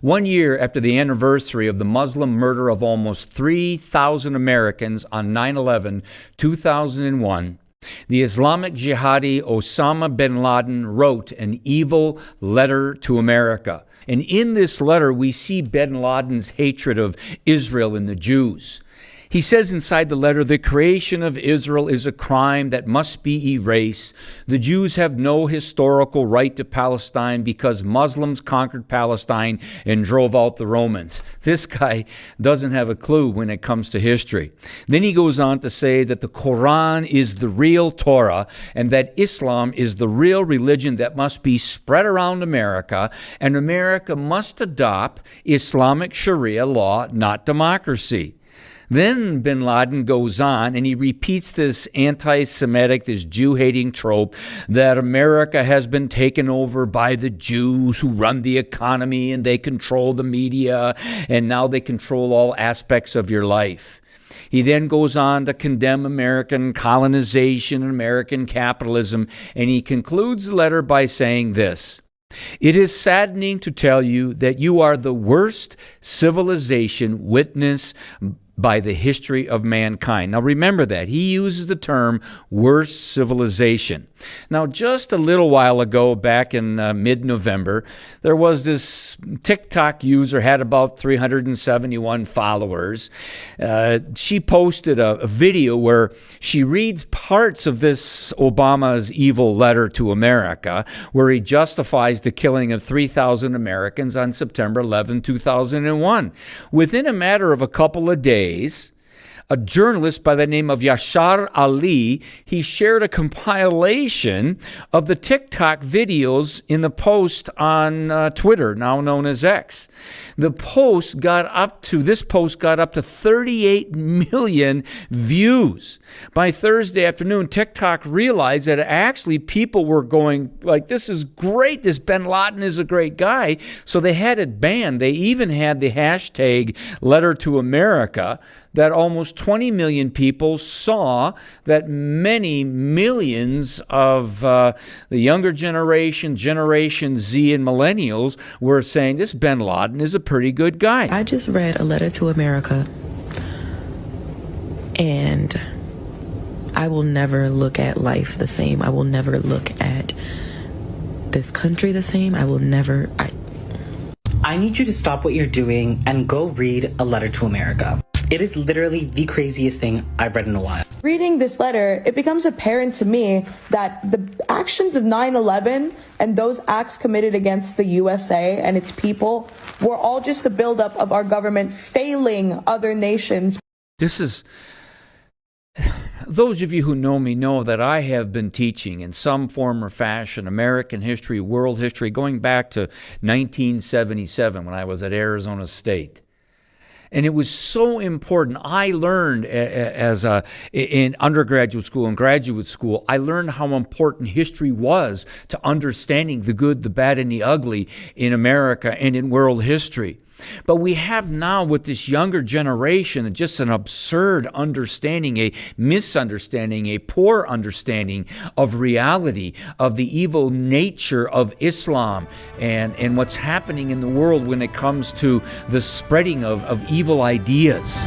1 year after the anniversary of the Muslim murder of almost 3,000 Americans on 9/11, 2001, the Islamic jihadi Osama bin Laden wrote an evil letter to America. And in this letter, we see bin Laden's hatred of Israel and the Jews. He says inside the letter, the creation of Israel is a crime that must be erased. The Jews have no historical right to Palestine because Muslims conquered Palestine and drove out the Romans. This guy doesn't have a clue when it comes to history. Then he goes on to say that the Quran is the real Torah and that Islam is the real religion that must be spread around America, and America must adopt Islamic Sharia law, not democracy. Then bin Laden goes on and he repeats this anti-Semitic, this Jew-hating trope that America has been taken over by the Jews who run the economy and they control the media and now they control all aspects of your life. He then goes on to condemn American colonization and American capitalism, and he concludes the letter by saying this: "It is saddening to tell you that you are the worst civilization witnessed by the history of mankind." Now remember that. He uses the term worst civilization. Now just a little while ago, back in mid-November, there was this TikTok user, had about 371 followers. She posted a video where she reads parts of this Obama's evil letter to America, where he justifies the killing of 3,000 Americans on September 11, 2001. Within a matter of a couple of days, a journalist by the name of Yashar Ali, he shared a compilation of the TikTok videos in the post on Twitter, now known as X. This post got up to 38 million views. By Thursday afternoon, TikTok realized that actually people were going like, this is great, this bin Laden is a great guy, so they had it banned. They even had the hashtag Letter to America that almost 20 million people saw, that many millions of the younger generation, Generation Z and millennials were saying this bin Laden is a pretty good guy. I just read A Letter to America, and I will never look at life the same. I will never look at this country the same. I need you to stop what you're doing and go read A Letter to America. It is literally the craziest thing I've read in a while. Reading this letter, it becomes apparent to me that the actions of 9/11 and those acts committed against the USA and its people were all just the buildup of our government failing other nations. Those of you who know me know that I have been teaching in some form or fashion American history, world history, going back to 1977 when I was at Arizona State. And it was so important. I learned in undergraduate school and graduate school, I learned how important history was to understanding the good, the bad, and the ugly in America and in world history. But we have now with this younger generation just an absurd understanding, a misunderstanding, a poor understanding of reality, of the evil nature of Islam and what's happening in the world when it comes to the spreading of evil ideas.